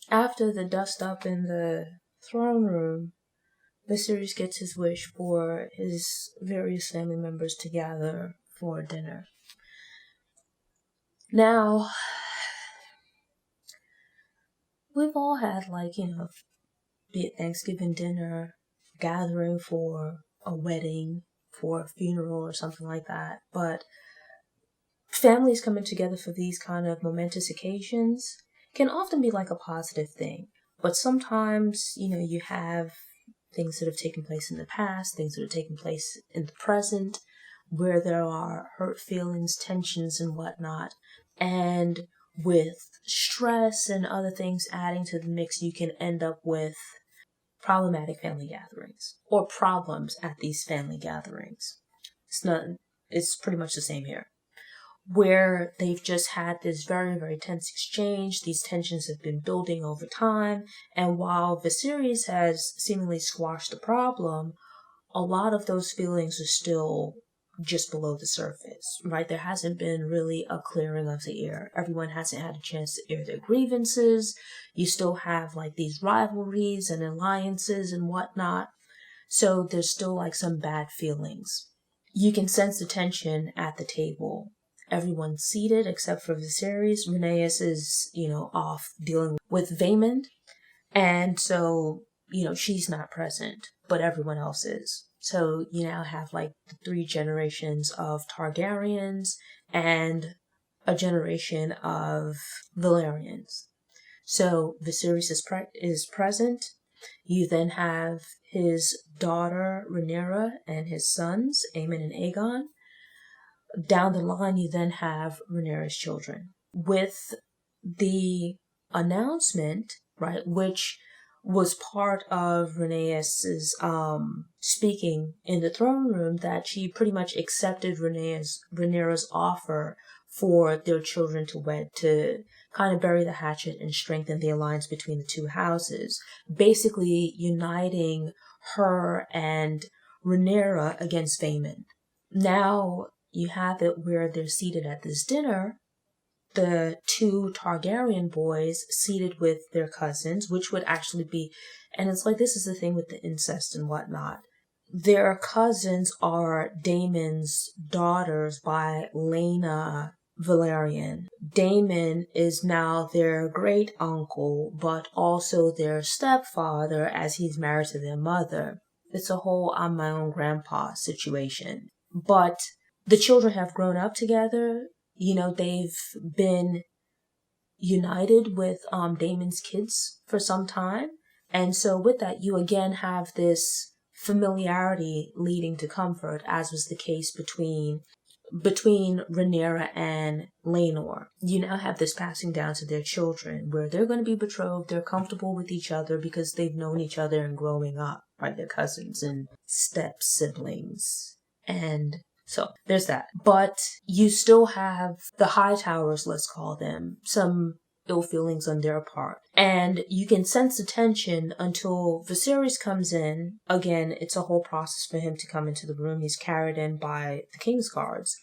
After the dust up in the throne room, Viserys gets his wish for his various family members to gather for dinner. Now, we've all had, be it Thanksgiving dinner, gathering for a wedding, for a funeral, or something like that. But families coming together for these kind of momentous occasions can often be like a positive thing. But sometimes, you have things that have taken place in the past, things that have taken place in the present, where there are hurt feelings, tensions, and whatnot. And with stress and other things adding to the mix, you can end up with problematic family gatherings or problems at these family gatherings. It's pretty much the same here, where they've just had this very, very tense exchange. These tensions have been building over time, and while Viserys has seemingly squashed the problem, a lot of those feelings are still just below the surface, right? There hasn't been really a clearing of the air. Everyone hasn't had a chance to air their grievances. You still have these rivalries and alliances and whatnot. So there's still some bad feelings. You can sense the tension at the table. Everyone's seated except for Viserys. Rhaenys is, off dealing with Vaemond. And so, she's not present, but everyone else is. So you now have the 3 generations of Targaryens and a generation of Valerians. So Viserys is present. You then have his daughter Rhaenyra and his sons, Aemon and Aegon. Down the line, you then have Rhaenyra's children. With the announcement, right, which was part of Rhaenys's speaking in the throne room, that she pretty much accepted Rhaenyra's offer for their children to wed, to kind of bury the hatchet and strengthen the alliance between the two houses, basically uniting her and Rhaenyra against Vaemond. Now you have it where they're seated at this dinner, the 2 Targaryen boys seated with their cousins, which would actually be, and it's this is the thing with the incest and whatnot. Their cousins are Daemon's daughters by Laena Velaryon. Daemon is now their great uncle, but also their stepfather, as he's married to their mother. It's a whole I'm my own grandpa situation. But the children have grown up together. They've been united with Daemon's kids for some time. And so with that, you again have this familiarity leading to comfort, as was the case between Rhaenyra and Laenor. You now have this passing down to their children, where they're going to be betrothed, they're comfortable with each other because they've known each other and growing up, right? They're cousins and step-siblings. And so there's that. But you still have the Hightowers, let's call them, some ill feelings on their part. And you can sense the tension until Viserys comes in. Again, it's a whole process for him to come into the room. He's carried in by the King's guards,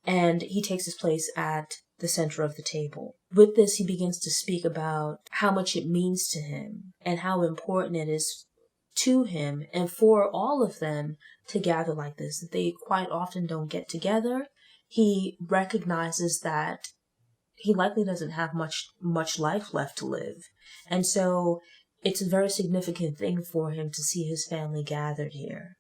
and he takes his place at the center of the table. With this, he begins to speak about how much it means to him and how important it is to him and for all of them to gather like this, that they quite often don't get together. He recognizes that he likely doesn't have much life left to live. And so it's a very significant thing for him to see his family gathered here.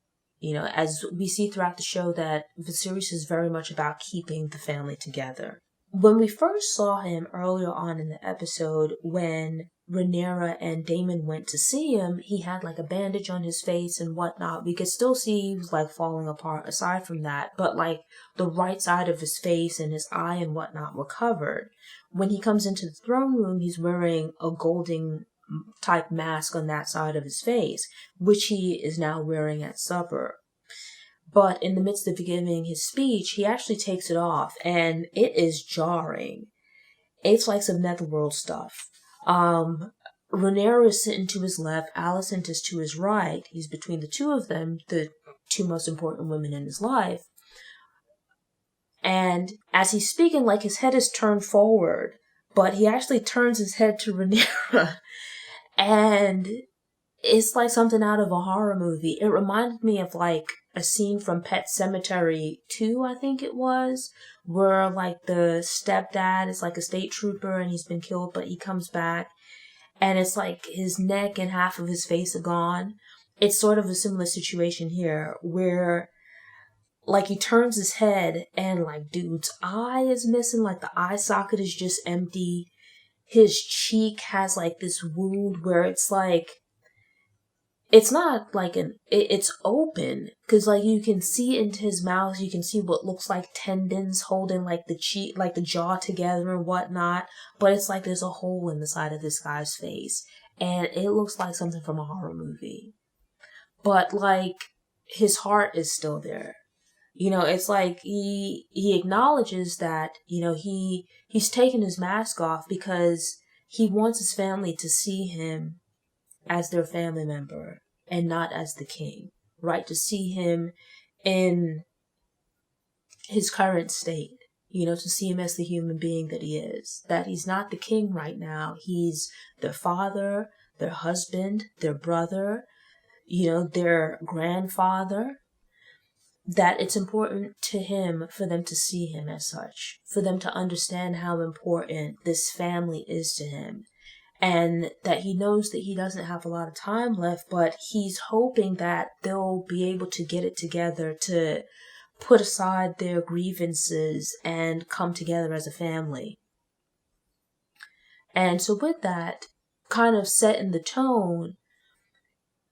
As we see throughout the show, that Viserys is very much about keeping the family together. When we first saw him earlier on in the episode, when Rhaenyra and Daemon went to see him, he had a bandage on his face and whatnot. We could still see he was falling apart aside from that, but the right side of his face and his eye and whatnot were covered. When he comes into the throne room, he's wearing a golden type mask on that side of his face, which he is now wearing at supper. But in the midst of giving his speech, he actually takes it off, and it is jarring. It's some netherworld stuff. Rhaenyra is sitting to his left, Alicent is to his right. He's between the two of them, the 2 most important women in his life. And as he's speaking, his head is turned forward, but he actually turns his head to Rhaenyra, and it's like something out of a horror movie. It reminded me of like a scene from Pet Sematary 2, I think it was, where like the stepdad is like a state trooper and he's been killed, but he comes back and it's like his neck and half of his face are gone. It's sort of a similar situation here where like he turns his head and like dude's eye is missing, like the eye socket is just empty. His cheek has like this wound where it's like, it's not like it's open, because like you can see into his mouth, you can see what looks like tendons holding like the cheek, like the jaw together and whatnot, but it's like there's a hole in the side of this guy's face, and it looks like something from a horror movie. But like his heart is still there. It's like he acknowledges that, he's taken his mask off because he wants his family to see him as their family member and not as the king, right? To see him in his current state, to see him as the human being that he is, that he's not the king right now. He's their father, their husband, their brother, their grandfather, that it's important to him for them to see him as such, for them to understand how important this family is to him. And that he knows that he doesn't have a lot of time left, but he's hoping that they'll be able to get it together to put aside their grievances and come together as a family. And so with that, kind of setting the tone,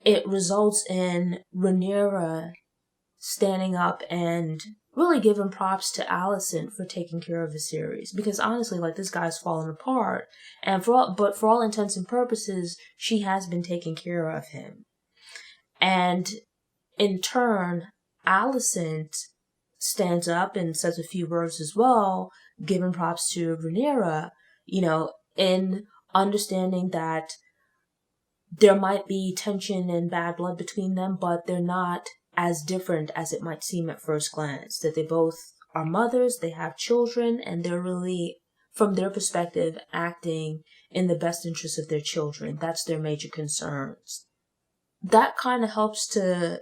it results in Rhaenyra standing up and really giving props to Alicent for taking care of Viserys, because honestly, like, this guy's falling apart, and for all intents and purposes, she has been taking care of him. And in turn, Alicent stands up and says a few words as well, giving props to Rhaenyra, in understanding that there might be tension and bad blood between them, but they're not as different as it might seem at first glance, that they both are mothers, they have children, and they're really, from their perspective, acting in the best interest of their children. That's their major concerns. That kind of helps to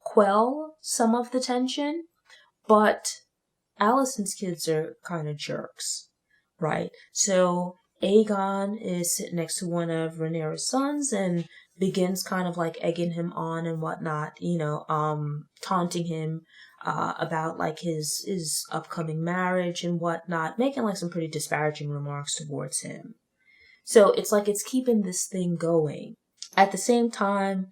quell some of the tension, but Alicent's kids are kind of jerks, right? So Aegon is sitting next to one of Rhaenyra's sons and begins kind of like egging him on and whatnot, taunting him about like his upcoming marriage and whatnot, making like some pretty disparaging remarks towards him. So it's like it's keeping this thing going. At the same time,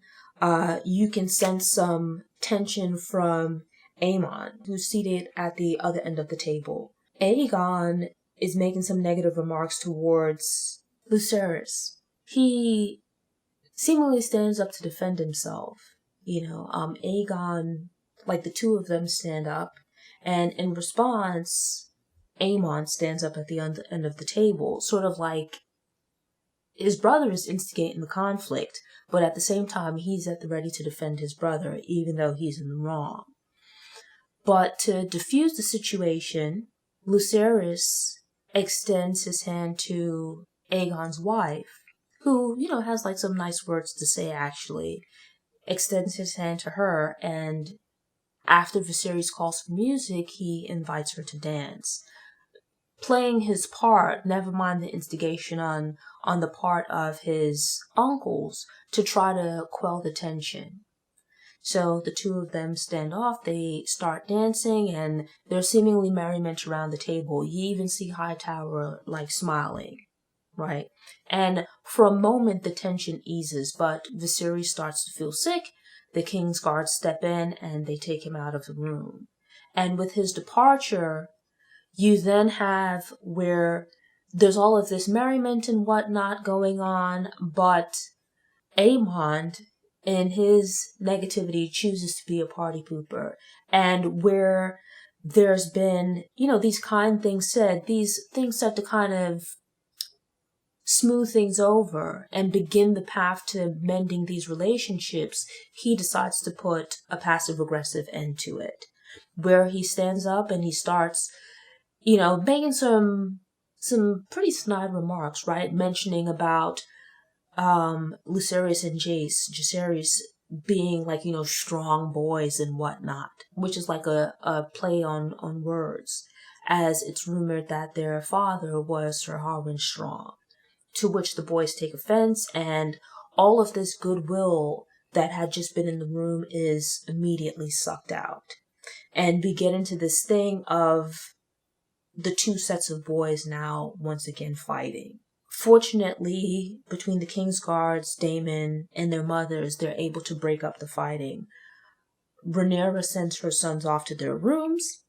you can sense some tension from Aemon, who's seated at the other end of the table. Aegon is making some negative remarks towards Viserys. He seemingly stands up to defend himself. Aegon, like the two of them stand up, and in response, Aemon stands up at the end of the table, sort of like his brother is instigating the conflict, but at the same time, he's at the ready to defend his brother, even though he's in the wrong. But to diffuse the situation, Viserys extends his hand to Aegon's wife, who, has like some nice words to say actually, extends his hand to her, and after Viserys calls for music, he invites her to dance. Playing his part, never mind the instigation on the part of his uncles to try to quell the tension. So the two of them stand off, they start dancing, and there's seemingly merriment around the table. You even see Hightower like smiling, right? And for a moment the tension eases, but Viserys starts to feel sick. The King's guards step in and they take him out of the room. And with his departure, you then have where there's all of this merriment and whatnot going on, but Aemon, in his negativity, chooses to be a party pooper. And where there's been, these kind things said, these things start to kind of smooth things over and begin the path to mending these relationships, he decides to put a passive-aggressive end to it, where he stands up and he starts, making some some pretty snide remarks, right? Mentioning about Viserys and Jaceres being like, strong boys and whatnot, which is like a play on words, as it's rumored that their father was Sir Harwin Strong, to which the boys take offense, and all of this goodwill that had just been in the room is immediately sucked out. And we get into this thing of the two sets of boys now once again fighting. Fortunately, between the King's Guards, Daemon, and their mothers, they're able to break up the fighting. Rhaenyra sends her sons off to their rooms.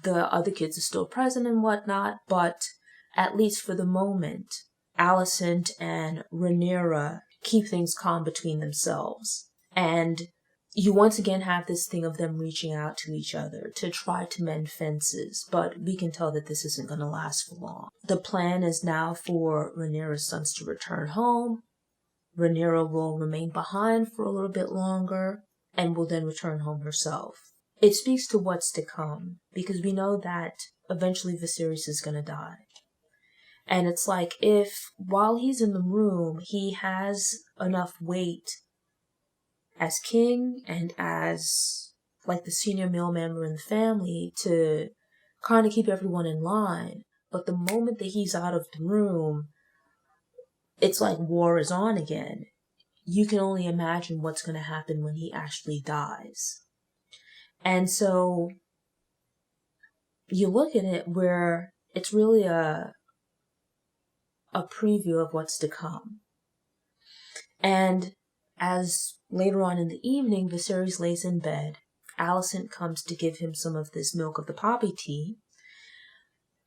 The other kids are still present and whatnot, but at least for the moment, Alicent and Rhaenyra keep things calm between themselves. And you once again have this thing of them reaching out to each other to try to mend fences, but we can tell that this isn't going to last for long. The plan is now for Rhaenyra's sons to return home. Rhaenyra will remain behind for a little bit longer and will then return home herself. It speaks to what's to come, because we know that eventually Viserys is going to die. And it's like, if while he's in the room, he has enough weight as king and as like the senior male member in the family to kind of keep everyone in line. But the moment that he's out of the room, it's like war is on again. You can only imagine what's going to happen when he actually dies. And so you look at it where it's really a preview of what's to come. And as later on in the evening, Viserys lays in bed, Alicent comes to give him some of this milk of the poppy tea,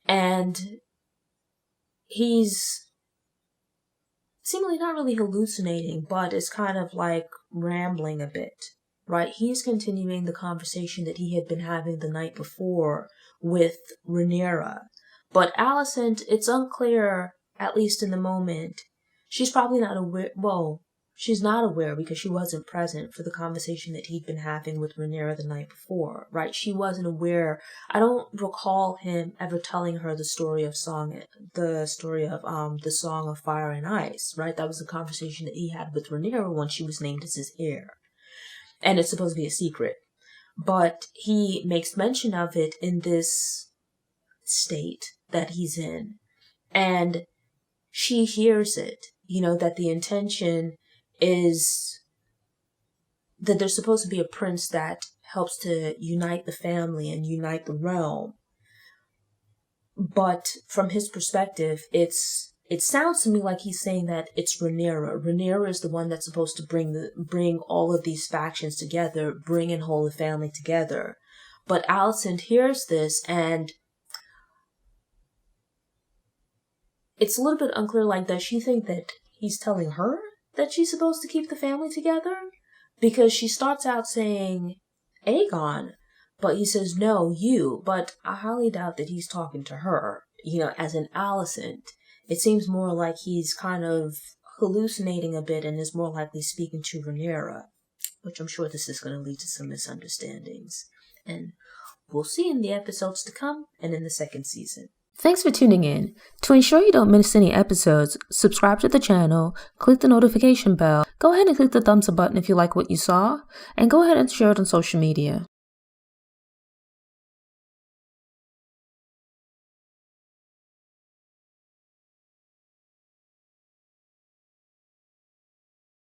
and he's seemingly not really hallucinating, but is kind of like rambling a bit, right? He's continuing the conversation that he had been having the night before with Rhaenyra. But Alicent, it's unclear, at least in the moment, she's probably not aware, she's not aware because she wasn't present for the conversation that he'd been having with Rhaenyra the night before, right? She wasn't aware. I don't recall him ever telling her the story of the Song of Fire and Ice, right? That was the conversation that he had with Rhaenyra when she was named as his heir. And it's supposed to be a secret. But he makes mention of it in this state that he's in. And she hears it, that the intention is that there's supposed to be a prince that helps to unite the family and unite the realm. But from his perspective, it sounds to me like he's saying that it's Rhaenyra. Rhaenyra is the one that's supposed to bring all of these factions together, bring and hold the family together. But Alicent hears this, and it's a little bit unclear, like, does she think that he's telling her that she's supposed to keep the family together? Because she starts out saying Aegon, but he says, no, you. But I highly doubt that he's talking to her, as an Alicent. It seems more like he's kind of hallucinating a bit and is more likely speaking to Rhaenyra, which I'm sure this is going to lead to some misunderstandings. And we'll see in the episodes to come and in the second season. Thanks for tuning in. To ensure you don't miss any episodes, subscribe to the channel, click the notification bell, go ahead and click the thumbs up button if you like what you saw, and go ahead and share it on social media.